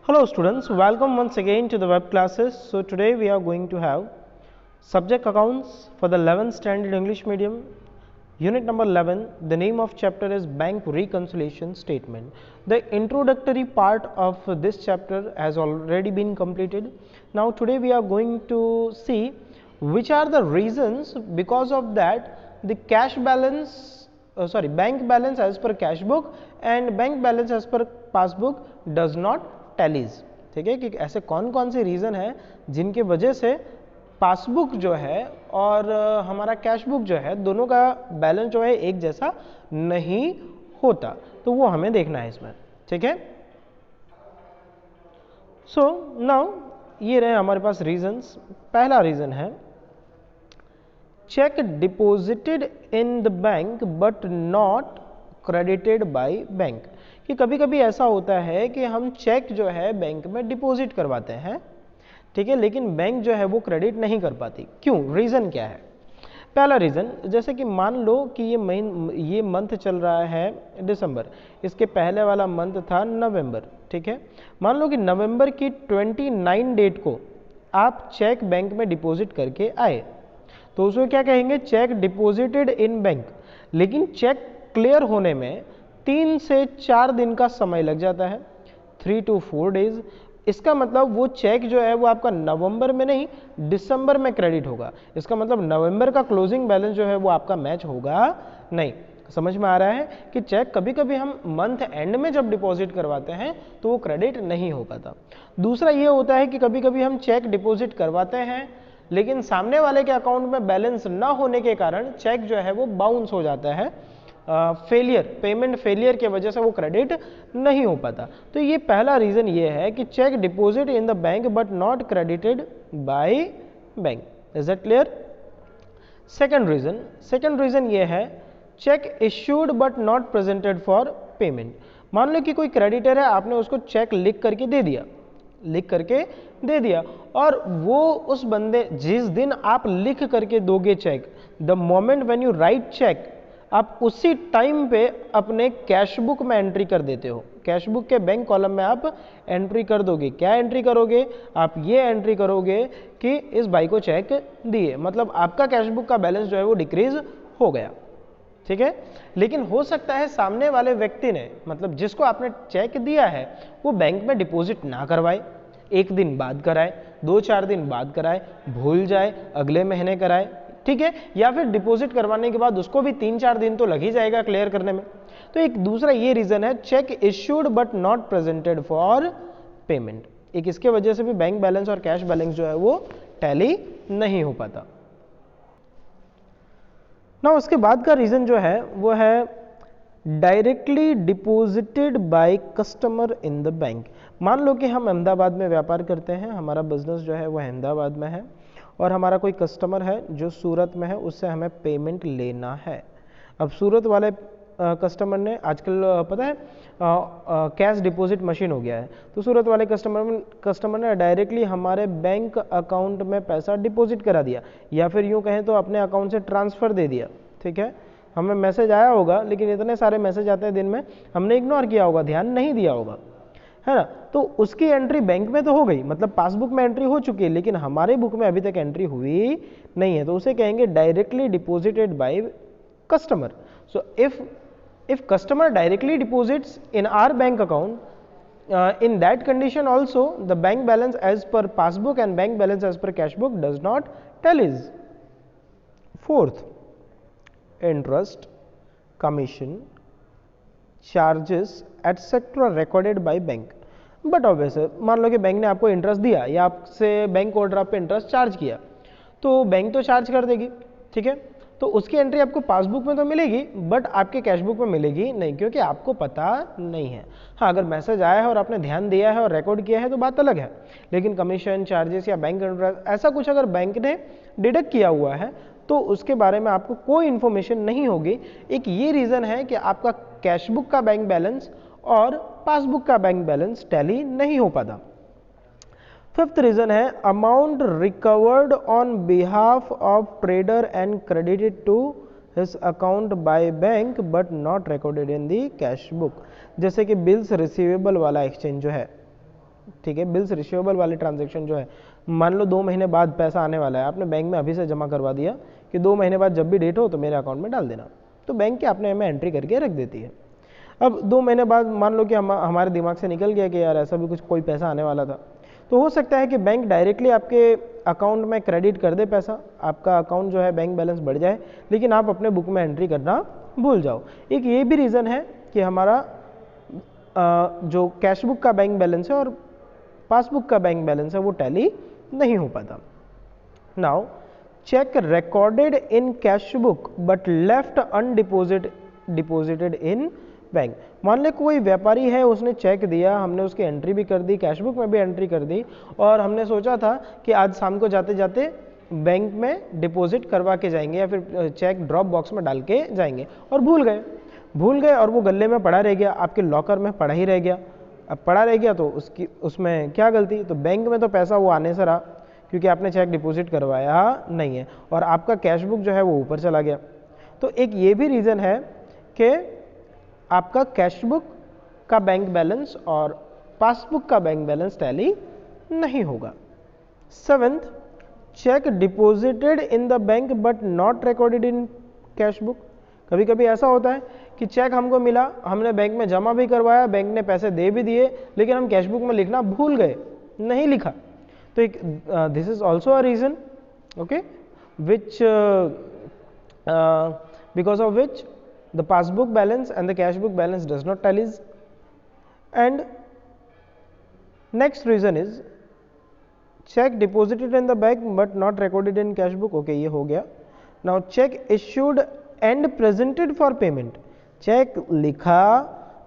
Hello students, welcome once again to the web classes. So today we are going to have subject accounts for the 11th standard English medium, unit number 11. The name of chapter is bank reconciliation statement. The introductory part of this chapter has already been completed. Now today we are going to see which are the reasons because of that the cash balance bank balance as per cash book and bank balance as per passbook does not tallies. ठीक है कि ऐसे कौन कौन से reason है जिनके वजह से पासबुक जो है और हमारा कैश बुक जो है दोनों का बैलेंस जो है एक जैसा नहीं होता, तो वो हमें देखना है इसमें. ठीक है. सो नाउ ये रहे हमारे पास रीजंस. पहला रीज़न है cheque deposited in the bank but not credited by bank. कि कभी कभी ऐसा होता है कि हम चेक जो है बैंक में डिपॉजिट करवाते हैं, ठीक है, लेकिन बैंक जो है वो क्रेडिट नहीं कर पाती. क्यों? रीज़न क्या है? पहला रीज़न, जैसे कि मान लो कि ये मंथ चल रहा है दिसंबर, इसके पहले वाला मंथ था नवंबर. ठीक है. मान लो कि नवंबर की 29 डेट को आप चेक बैंक में डिपॉजिट करके आए, तो उसको क्या कहेंगे? Check deposited in bank. लेकिन चेक क्लियर होने में 3 से 4 दिन का समय लग जाता है, 3 to 4 डेज. इसका मतलब वो चेक जो है वो आपका नवंबर में नहीं दिसंबर में क्रेडिट होगा. इसका मतलब नवंबर का क्लोजिंग बैलेंस जो है वो आपका मैच होगा नहीं. समझ में आ रहा है कि चेक कभी कभी हम मंथ एंड में जब डिपॉजिट करवाते हैं तो वो क्रेडिट नहीं हो पाता. दूसरा ये होता है कि कभी कभी हम चेक डिपॉजिट करवाते हैं लेकिन सामने वाले के अकाउंट में बैलेंस ना होने के कारण चेक जो है वो बाउंस हो जाता है, पेमेंट फेलियर के वजह से वो क्रेडिट नहीं हो पाता. तो ये पहला रीज़न ये है कि cheque deposit in the bank but not credited by bank. Is that clear? Second reason ये है cheque issued but not presented for payment. मान लो कि कोई क्रेडिटर है, आपने उसको चेक लिख करके दे दिया और वो उस बंदे, जिस दिन आप लिख करके दोगे cheque, the moment when you write cheque, आप उसी टाइम पे अपने कैश बुक में एंट्री कर देते हो. कैश बुक के बैंक कॉलम में आप एंट्री कर दोगे. क्या एंट्री करोगे? आप ये एंट्री करोगे कि इस भाई को चेक दिए, मतलब आपका कैश बुक का बैलेंस जो है वो डिक्रीज हो गया. ठीक है. लेकिन हो सकता है सामने वाले व्यक्ति ने, मतलब जिसको आपने चेक दिया है, वो बैंक में डिपॉजिट ना करवाए, 1 दिन बाद कराए, 2-4 दिन बाद कराए, भूल जाए, अगले महीने कराए. ठीक है. या फिर डिपॉजिट करवाने के बाद उसको भी 3-4 दिन तो लग ही जाएगा क्लियर करने में. तो एक दूसरा ये रीजन है cheque issued but not presented for payment. एक इसके वजह से भी बैंक बैलेंस और कैश बैलेंस जो है वो टैली नहीं हो पाता. ना उसके बाद का रीजन जो है वो है directly deposited by customer in the bank. मान लो कि हम अहमदाबाद में व्यापार करते हैं, हमारा बिजनेस जो है वो अहमदाबाद में है और हमारा कोई कस्टमर है जो सूरत में है, उससे हमें पेमेंट लेना है. अब सूरत वाले कस्टमर ने, आजकल पता है कैश डिपॉजिट मशीन हो गया है, तो सूरत वाले कस्टमर ने डायरेक्टली हमारे बैंक अकाउंट में पैसा डिपॉजिट करा दिया, या फिर यूँ कहें तो अपने अकाउंट से ट्रांसफ़र दे दिया. ठीक है. हमें मैसेज आया होगा, लेकिन इतने सारे मैसेज आते हैं दिन में, हमने इग्नोर किया होगा, ध्यान नहीं दिया होगा, है ना. तो उसकी एंट्री बैंक में तो हो गई, मतलब पासबुक में एंट्री हो चुकी है, लेकिन हमारे बुक में अभी तक एंट्री हुई नहीं है, तो उसे कहेंगे directly deposited by customer. So if customer directly deposits in our bank account, in that condition also the bank balance as per passbook and bank balance as per cash book does not tallies. Fourth, interest, commission, charges etc recorded by bank. But obvious है, मान लो कि bank ने आपको interest दिया या आपसे bank overdraft पे इंटरेस्ट चार्ज किया, तो बैंक तो चार्ज कर देगी. ठीक है. तो उसकी एंट्री आपको पासबुक में तो मिलेगी बट आपके कैश बुक में मिलेगी नहीं, क्योंकि आपको पता नहीं है. हाँ, अगर मैसेज आया है और आपने ध्यान दिया है और रिकॉर्ड किया है तो बात अलग है, लेकिन कमीशन, चार्जेस या बैंक इंटरेस्ट ऐसा कुछ अगर बैंक ने डिडक्ट किया हुआ है तो उसके बारे में आपको कोई इन्फॉर्मेशन नहीं होगी. एक ये रीज़न है कि आपका कैश बुक का बैंक बैलेंस और पासबुक का बैंक बैलेंस टैली नहीं हो पाता. फिफ्थ रीजन है amount recovered on behalf of trader and credited to his account by bank but not recorded in the cash book. जैसे कि बिल्स रिसीवेबल वाला एक्सचेंज जो है, ठीक है, बिल्स रिसीवेबल वाले ट्रांजैक्शन जो है, मान लो 2 महीने बाद पैसा आने वाला है, आपने बैंक में अभी से जमा करवा दिया कि 2 महीने बाद जब भी डेट हो तो मेरे अकाउंट में डाल देना, तो बैंक क्या अपने में एंट्री करके रख देती है। अब 2 महीने बाद मान लो कि हमारे दिमाग से निकल गया कि यार ऐसा भी कुछ कोई पैसा आने वाला था, तो हो सकता है कि बैंक डायरेक्टली आपके अकाउंट में क्रेडिट कर दे पैसा, आपका अकाउंट जो है बैंक बैलेंस बढ़ जाए, लेकिन आप अपने बुक में एंट्री करना भूल जाओ। एक ये भी रीज़न है कि हमारा जो कैश बुक का बैंक बैलेंस है और पासबुक का बैंक बैलेंस है वो टैली नहीं हो पाता। Now cheque recorded in cash book but left deposited in bank. मान ले कोई व्यापारी है, उसने चेक दिया, हमने उसकी एंट्री भी कर दी, कैश बुक में भी एंट्री कर दी, और हमने सोचा था कि आज शाम को जाते जाते बैंक में डिपॉजिट करवा के जाएंगे या फिर चेक ड्रॉप बॉक्स में डाल के जाएंगे, और भूल गए और वो गले में पड़ा रह गया, आपके लॉकर में पड़ा ही रह गया। अब पड़ा रह गया तो उसमें क्या गलती, तो बैंक में तो पैसा वो आने से रहा क्योंकि आपने चेक डिपॉजिट करवाया नहीं है, और आपका कैश बुक जो है वो ऊपर चला गया। तो एक ये भी रीज़न है कि आपका कैश बुक का बैंक बैलेंस और पासबुक का बैंक बैलेंस टैली नहीं होगा। 7th, check deposited in the bank but not recorded in cash book. कभी कभी ऐसा होता है कि चेक हमको मिला, हमने बैंक में जमा भी करवाया, बैंक ने पैसे दे भी दिए, लेकिन हम कैश बुक में लिखना भूल गए, नहीं लिखा। तो एक this is also a reason, okay, which because of which the passbook balance and the cash book balance does not tallies. And next reason is check deposited in the bank but not recorded in cash book. Okay, ये हो गया। Now check issued and presented for payment. Cheque लिखा,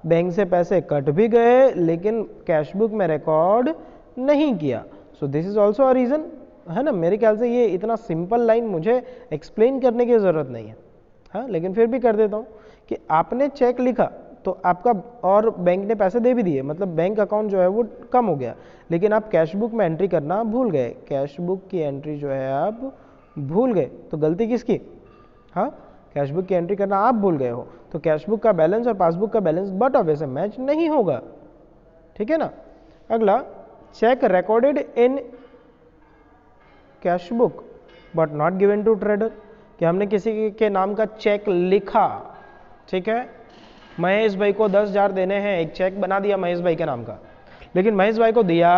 bank से पैसे cut भी गए, लेकिन cash book में रिकॉर्ड नहीं किया। So this is also a reason, है ना। मेरे ख्याल से ये इतना सिंपल लाइन मुझे एक्सप्लेन करने की ज़रूरत नहीं है, हाँ, लेकिन फिर भी कर देता हूँ कि आपने चेक लिखा तो आपका, और बैंक ने पैसे दे भी दिए, मतलब बैंक अकाउंट जो है वो कम हो गया, लेकिन आप कैश बुक में एंट्री करना भूल गए, कैश बुक की एंट्री जो है आप भूल गए, तो गलती किसकी, हाँ, कैश बुक की एंट्री करना आप भूल गए हो, तो कैश बुक का बैलेंस और पासबुक का बैलेंस बट ऑब्वियसली मैच नहीं होगा, ठीक है ना। अगला, cheque recorded in cash book but not given to trader, कि हमने किसी के नाम का चेक लिखा, ठीक है, महेश भाई को 10,000 देने हैं, एक चेक बना दिया महेश भाई के नाम का, लेकिन महेश भाई को दिया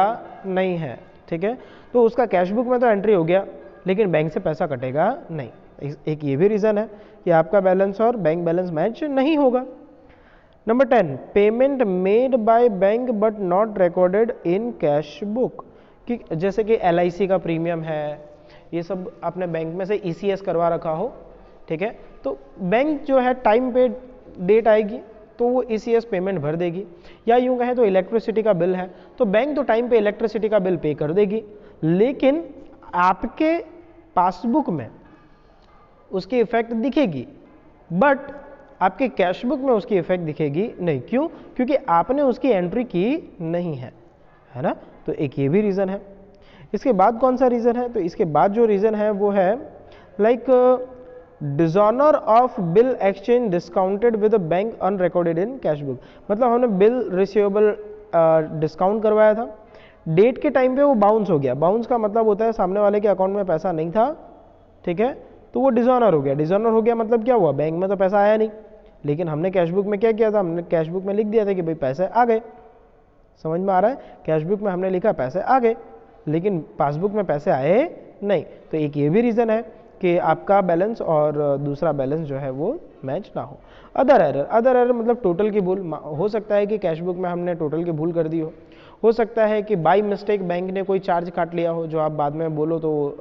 नहीं है, ठीक है, तो उसका कैश बुक में तो एंट्री हो गया, लेकिन बैंक से पैसा कटेगा नहीं। एक ये भी रीज़न है कि आपका बैलेंस और बैंक बैलेंस मैच नहीं होगा। Number 10, payment made by bank but not recorded in cash book, कि जैसे कि LIC का प्रीमियम है, ये सब आपने बैंक में से ECS करवा रखा हो, ठीक है, तो बैंक जो है टाइम पे डेट आएगी तो वो ECS पेमेंट भर देगी, या यूँ कहें तो इलेक्ट्रिसिटी का बिल है तो बैंक तो टाइम पे इलेक्ट्रिसिटी का बिल पे कर देगी, लेकिन आपके पासबुक में उसकी इफेक्ट दिखेगी, बट आपके कैश बुक में उसकी इफेक्ट दिखेगी नहीं। क्यों? क्योंकि आपने उसकी एंट्री की नहीं है, है ना। तो एक ये भी रीज़न है। इसके बाद कौन सा रीज़न है? तो इसके बाद जो रीज़न है वो है like dishonour of bill exchange discounted with a bank unrecorded in cash book. मतलब हमने बिल रिसीवेबल डिस्काउंट करवाया था, डेट के टाइम पे वो बाउंस हो गया। बाउंस का मतलब होता है सामने वाले के अकाउंट में पैसा नहीं था, ठीक है, तो वो डिसऑनर हो गया। डिसऑनर हो गया मतलब क्या हुआ? बैंक में तो पैसा आया नहीं, लेकिन हमने कैश बुक में क्या किया था? हमने कैश बुक में लिख दिया था कि भाई पैसे आ गए। समझ में आ रहा है? कैश बुक में हमने लिखा पैसे आ गए, लेकिन पासबुक में पैसे आए नहीं। तो एक ये भी रीज़न है कि आपका बैलेंस और दूसरा बैलेंस जो है वो मैच ना हो। अदर एरर मतलब टोटल की भूल। हो सकता है कि कैश बुक में हमने टोटल की भूल कर दी हो सकता है कि बाय मिस्टेक बैंक ने कोई चार्ज काट लिया हो, जो आप बाद में बोलो तो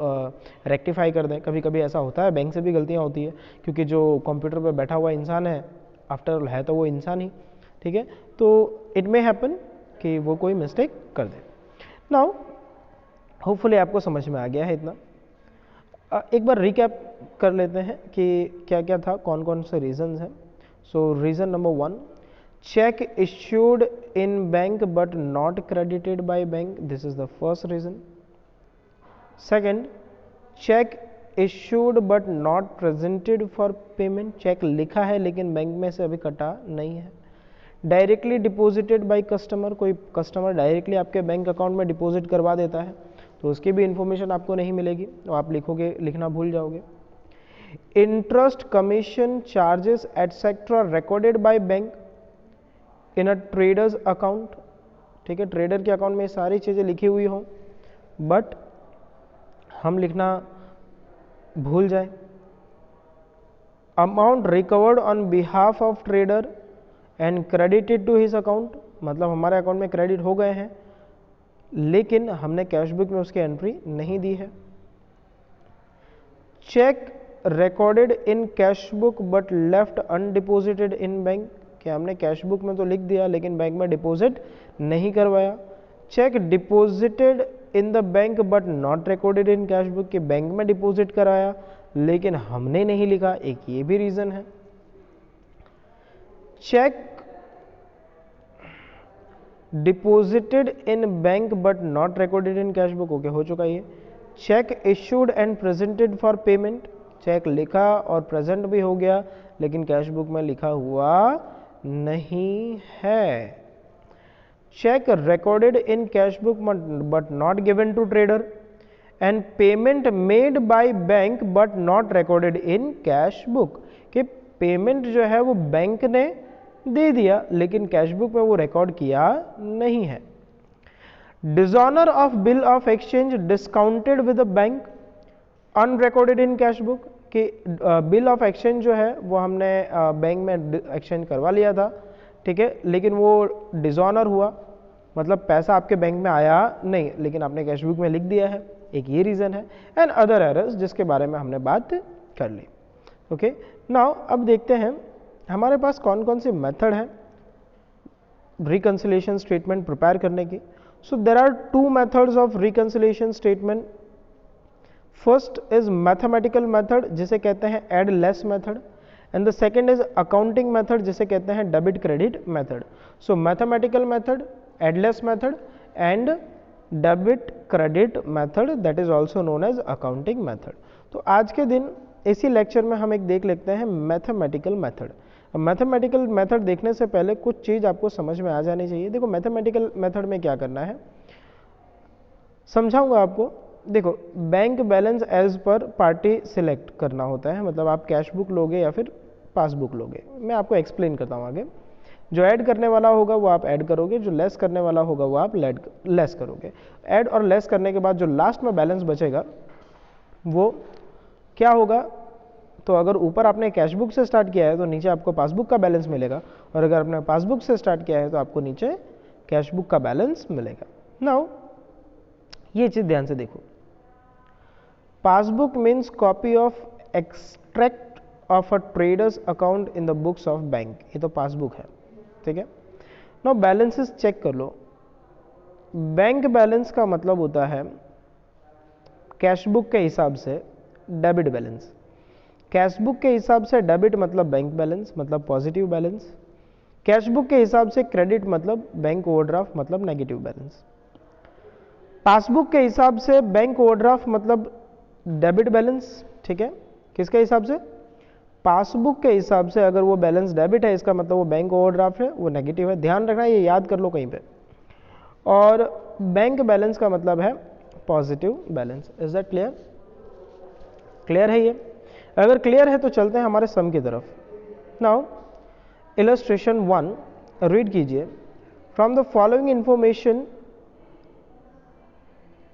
रेक्टिफाई कर दें। कभी कभी ऐसा होता है, बैंक से भी गलतियाँ होती है, क्योंकि जो कंप्यूटर पर बैठा हुआ इंसान है, आफ्टर ऑल है तो वो इंसान ही, ठीक है, तो इट मे हैपन कि वो कोई मिस्टेक कर दे। नाउ होपफुली आपको समझ में आ गया है इतना। एक बार रिकैप कर लेते हैं कि क्या क्या था, कौन कौन से रीजंस हैं। So reason number 1, cheque issued in bank but not credited by bank, this is the first reason. Second, cheque issued but not presented for payment, cheque लिखा है लेकिन बैंक में से अभी कटा नहीं है। डायरेक्टली डिपॉजिटेड बाय कस्टमर, कोई कस्टमर डायरेक्टली आपके बैंक अकाउंट में डिपॉजिट करवा देता है तो उसकी भी इंफॉर्मेशन आपको नहीं मिलेगी, तो आप लिखना भूल जाओगे। Interest, commission, charges etcetera recorded by bank in a traders account, ठीक है, ट्रेडर के अकाउंट में सारी चीज़ें लिखी हुई हों बट हम लिखना भूल जाए। Amount recovered on behalf of trader and credited to his account, मतलब हमारे अकाउंट में क्रेडिट हो गए हैं लेकिन हमने कैश बुक में उसकी एंट्री नहीं दी है। Cheque recorded in cash book but left undeposited in bank, कि हमने कैश बुक में तो लिख दिया लेकिन बैंक में डिपॉजिट नहीं करवाया। Check deposited in the bank but not recorded in cash book, कि बैंक में डिपॉजिट कराया लेकिन हमने नहीं लिखा, एक ये भी रीजन है। Cheque deposited in bank but not recorded in cash book, okay हो चुका ये। Cheque issued and presented for payment, cheque लिखा और प्रेजेंट भी हो गया लेकिन कैश बुक में लिखा हुआ नहीं है। Cheque recorded in cash book but not given to trader and payment made by bank but not recorded in cash book, कि पेमेंट जो है वो बैंक ने दे दिया लेकिन कैश बुक में वो रिकॉर्ड किया नहीं है। Dishonour of bill of exchange discounted with the bank unrecorded in cash book, कि बिल ऑफ एक्सचेंज जो है वो हमने बैंक में एक्सचेंज करवा लिया था, ठीक है, लेकिन वो डिसऑनर हुआ, मतलब पैसा आपके बैंक में आया नहीं लेकिन आपने कैश बुक में लिख दिया है, एक ये रीज़न है। एंड अदर एरर्स जिसके बारे में हमने बात कर ली। ओके, नाउ अब देखते हैं हमारे पास कौन कौन सी मेथड है रिकंसिलिएशन स्टेटमेंट प्रिपेयर करने की। So there are two methods of reconciliation statement. First is mathematical method जिसे कहते हैं add less method, and the second is accounting method जिसे कहते हैं debit credit method. So mathematical method, add less method and debit credit method, that is also known as accounting method. तो आज के दिन इसी लेक्चर में हम एक देख लेते हैं मैथमेटिकल मेथड। मैथमेटिकल मेथड देखने से पहले कुछ चीज़ आपको समझ में आ जानी चाहिए। देखो मैथमेटिकल मेथड में क्या करना है समझाऊंगा आपको। देखो bank balance as per party select करना होता है, मतलब आप कैश बुक लोगे या फिर पासबुक लोगे, मैं आपको एक्सप्लेन करता हूँ आगे। जो ऐड करने वाला होगा वो आप ऐड करोगे, जो लेस करने वाला होगा वो आप लेस करोगे। ऐड और लेस करने के बाद जो लास्ट में बैलेंस बचेगा वो क्या होगा, तो अगर ऊपर आपने कैश बुक से स्टार्ट किया है तो नीचे आपको पासबुक का बैलेंस मिलेगा, और अगर आपने पासबुक से स्टार्ट किया है तो आपको नीचे कैश बुक का बैलेंस मिलेगा। नाउ ये चीज़ ध्यान से देखो, passbook means copy of extract of a traders account in the books of bank, ये तो पासबुक है, ठीक है। नाउ बैलेंसेस चेक कर लो। बैंक बैलेंस का मतलब होता है कैश बुक के हिसाब से डेबिट बैलेंस, कैश बुक के हिसाब से डेबिट मतलब बैंक बैलेंस मतलब पॉजिटिव बैलेंस, कैश बुक के हिसाब से क्रेडिट मतलब बैंक ओवरड्राफ्ट मतलब नेगेटिव बैलेंस, पासबुक के हिसाब से बैंक ओवरड्राफ्ट मतलब डेबिट बैलेंस, ठीक है। किसके हिसाब से, पासबुक के हिसाब से अगर वो बैलेंस डेबिट है इसका मतलब वो बैंक ओवरड्राफ्ट है, वो नेगेटिव है, ध्यान रखना, ये याद कर लो कहीं पे। और बैंक बैलेंस का मतलब है positive balance. Is that clear? Clear है ये? अगर क्लियर है तो चलते हैं हमारे सम की तरफ। नाउ इलस्ट्रेशन 1 रीड कीजिए। From the following information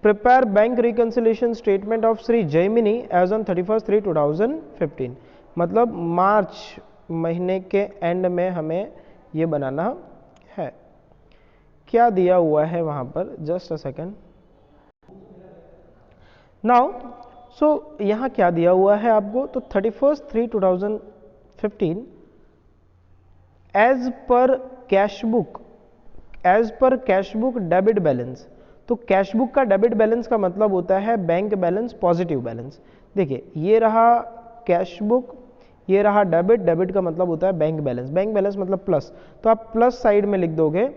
prepare bank reconciliation statement of Shri Jaimini as on 31/3/2015, मतलब मार्च महीने के एंड में हमें ये बनाना है। क्या दिया हुआ है वहां पर, just a second. Now so यहाँ क्या दिया हुआ है आपको, तो 31/3/2015 as per cash book debit balance. तो कैश बुक का डेबिट बैलेंस का मतलब होता है बैंक बैलेंस पॉजिटिव बैलेंस। देखिए ये रहा कैश बुक, ये रहा डेबिट, डेबिट का मतलब होता है बैंक बैलेंस मतलब प्लस, तो आप प्लस साइड में लिख दोगे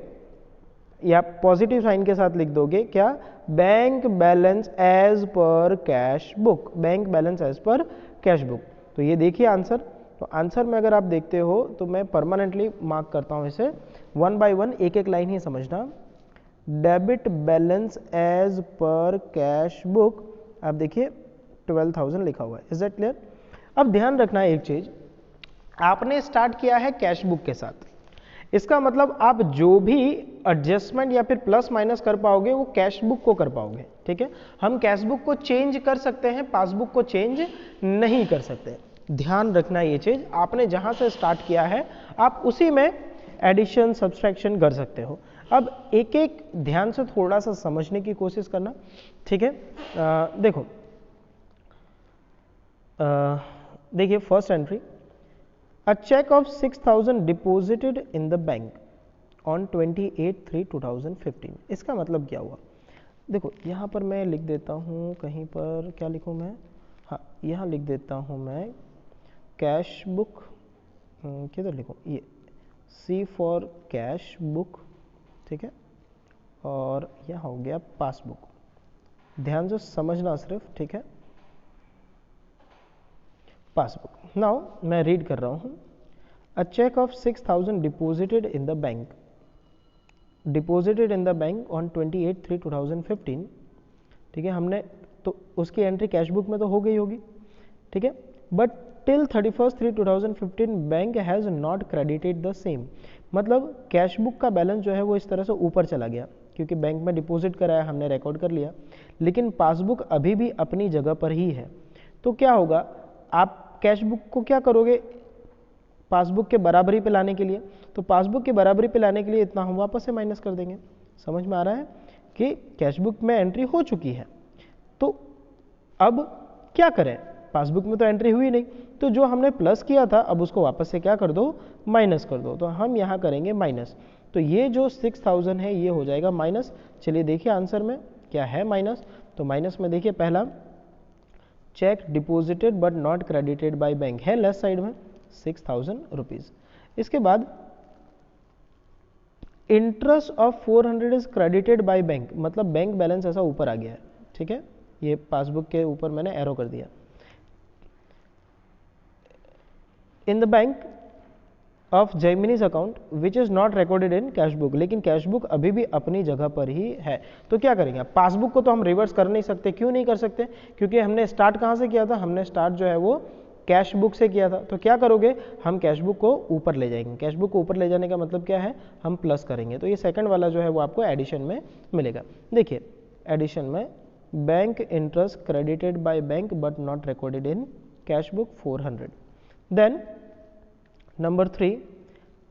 या पॉजिटिव साइन के साथ लिख दोगे क्या, bank balance as per cash book, bank balance as per cash book. तो ये देखिए आंसर, तो आंसर में अगर आप देखते हो तो मैं परमानेंटली मार्क करता हूँ इसे, वन बाय वन एक एक लाइन ही समझना। Debit balance as per cash book, आप देखिए 12,000 लिखा हुआ है। Is that clear? अब ध्यान रखना है एक चीज, आपने स्टार्ट किया है कैश बुक के साथ, इसका मतलब आप जो भी एडजस्टमेंट या फिर प्लस माइनस कर पाओगे वो कैश बुक को कर पाओगे। ठीक है, हम कैश बुक को चेंज कर सकते हैं, पासबुक को चेंज नहीं कर सकते। ध्यान रखना ये चीज, आपने जहां से स्टार्ट किया है आप उसी में एडिशन सब्सट्रैक्शन कर सकते हो। अब एक एक ध्यान से थोड़ा सा समझने की कोशिश करना। ठीक है, देखो देखिए first entry, A check of 6,000 deposited in the bank on 28/3/2015। इसका मतलब क्या हुआ? देखो यहाँ पर मैं लिख देता हूँ, कहीं पर क्या लिखूँ मैं, हाँ यहाँ लिख देता हूँ मैं कैश बुक, किधर लिखूँ, ये C फॉर कैश बुक। ठीक है, और यहाँ हो गया पासबुक। ध्यान से समझना सिर्फ। ठीक है, पासबुक। नाउ मैं रीड कर रहा हूँ, a cheque of 6,000 deposited in the bank, deposited in the bank on 28/3/2015। ठीक है, हमने तो उसकी एंट्री कैश बुक में तो हो गई होगी। ठीक है, but till 31/3/2015 bank has not credited the same, मतलब कैश बुक का बैलेंस जो है वो इस तरह से ऊपर चला गया क्योंकि बैंक में डिपॉजिट कराया, हमने रिकॉर्ड कर लिया, लेकिन पासबुक अभी भी अपनी जगह पर ही है। तो क्या होगा, आप कैश बुक को क्या करोगे, पासबुक के बराबरी पे लाने के लिए, तो पासबुक के बराबरी पे लाने के लिए इतना हम वापस से माइनस कर देंगे। समझ में आ रहा है कि कैश बुक में एंट्री हो चुकी है, तो अब क्या करें, पासबुक में तो एंट्री हुई नहीं, तो जो हमने प्लस किया था अब उसको वापस से क्या कर दो, माइनस कर दो। तो हम यहाँ करेंगे माइनस, तो ये जो 6,000 है ये हो जाएगा माइनस। चलिए देखिए आंसर में क्या है माइनस, तो माइनस में देखिए पहला check deposited but not credited by bank है लेफ्ट साइड में 6,000 रुपीज। इसके बाद interest of 400 is credited by bank, मतलब बैंक बैलेंस ऐसा ऊपर आ गया है। ठीक है, ये पासबुक के ऊपर मैंने एरो कर दिया। In the bank of Jaimini's account which is not recorded in cash book, लेकिन कैश बुक अभी भी अपनी जगह पर ही है। तो क्या करेंगे, पासबुक को तो हम रिवर्स कर नहीं सकते। क्यों नहीं कर सकते, क्योंकि हमने स्टार्ट कहाँ से किया था, हमने स्टार्ट जो है वो कैश बुक से किया था। तो क्या करोगे, हम कैश बुक को ऊपर ले जाएंगे। कैश बुक को ऊपर ले जाने का मतलब क्या है, हम प्लस करेंगे। तो ये सेकंड वाला जो है वो आपको एडिशन में मिलेगा। देखिए एडिशन में bank interest credited by bank but not recorded in cash book 400। Then number 3,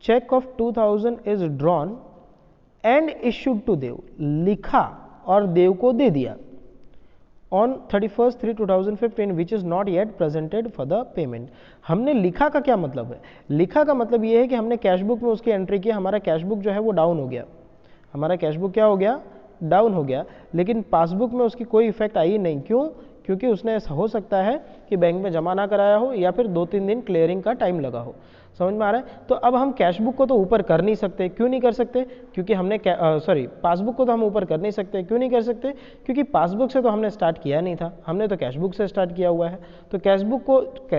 cheque of 2,000 is drawn and issued to Dev, लिखा और देव को दे दिया on 31/3/2015 which is not yet presented for the payment. हमने लिखा का क्या मतलब है, लिखा का मतलब ये है कि हमने कैश बुक में उसकी एंट्री की, हमारा कैश बुक जो है वो डाउन हो गया, हमारा कैश बुक क्या हो गया, डाउन हो गया, लेकिन पासबुक में उसकी कोई इफेक्ट आई नहीं। क्यों, क्योंकि उसने हो सकता है कि बैंक में जमा ना कराया हो या फिर 2-3 दिन क्लियरिंग का टाइम लगा हो। समझ में आ रहा है। तो अब हम कैश बुक को तो ऊपर कर नहीं सकते। क्यों नहीं कर सकते, क्योंकि हमने पासबुक को तो हम ऊपर कर नहीं सकते। क्यों नहीं कर सकते, क्योंकि पासबुक से तो हमने स्टार्ट किया नहीं था, हमने तो कैश बुक से स्टार्ट किया हुआ है। तो कैश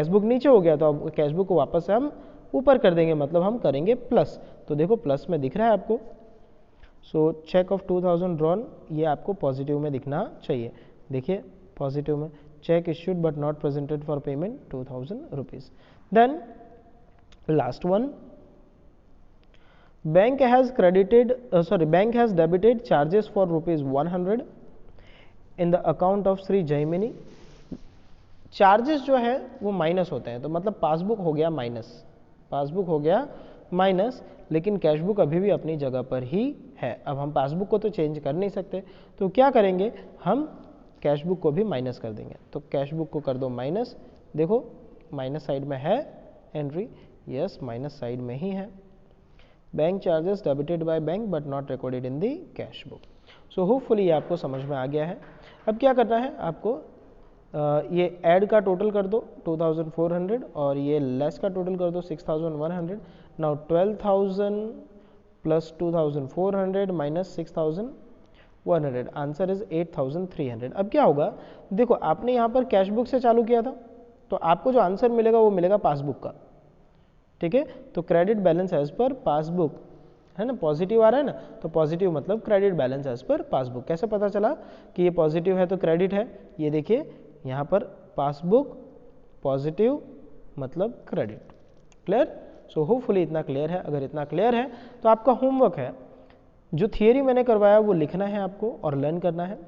बुक नीचे हो गया, तो अब कैश बुक को वापस से हम ऊपर कर देंगे, मतलब हम करेंगे प्लस। तो देखो प्लस में दिख रहा है आपको। सो चेक ऑफ 2,000 ड्रॉन, ये आपको पॉजिटिव में दिखना चाहिए। देखिए पॉजिटिव में, cheque issued but not presented for payment 2,000 rupees. Then last one, bank has debited charges for ₹100 in the account of Sri Jaimini। Charges जो है वो माइनस होते हैं, तो मतलब पासबुक हो गया माइनस, पासबुक हो गया माइनस, लेकिन कैश बुक अभी भी अपनी जगह पर ही है। अब हम पासबुक को तो चेंज कर नहीं सकते, तो क्या करेंगे, हम कैश बुक को भी माइनस कर देंगे। तो कैश बुक को कर दो माइनस, देखो माइनस साइड में है एंट्री, यस माइनस साइड में ही है। Bank charges debited bye bank but not recorded in the cash book. So hopefully ये आपको समझ में आ गया है। अब क्या करना है आपको, ये ऐड का टोटल कर दो 2,400 और ये लेस का टोटल कर दो 6,100। Now 12,000 plus 2,400 minus 6,100, answer is 8,300। अब क्या होगा, देखो आपने यहाँ पर कैश बुक से चालू किया था, तो आपको जो आंसर मिलेगा वो मिलेगा पासबुक का। ठीक है, तो credit balance as per passbook है ना, पॉजिटिव आ रहा है ना, तो पॉजिटिव मतलब credit balance as per passbook. कैसे पता चला कि ये पॉजिटिव है तो क्रेडिट है, ये देखिए यहाँ पर पासबुक पॉजिटिव मतलब क्रेडिट। क्लियर? सो होपफुली इतना क्लियर है। अगर इतना क्लियर है तो आपका होमवर्क है, जो थियरी मैंने करवाया वो लिखना है आपको और लर्न करना है,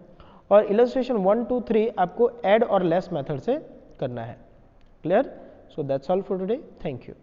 और इलस्ट्रेशन 1 2 3 आपको ऐड और लेस मेथड से करना है। Clear? So that's all for today, thank you.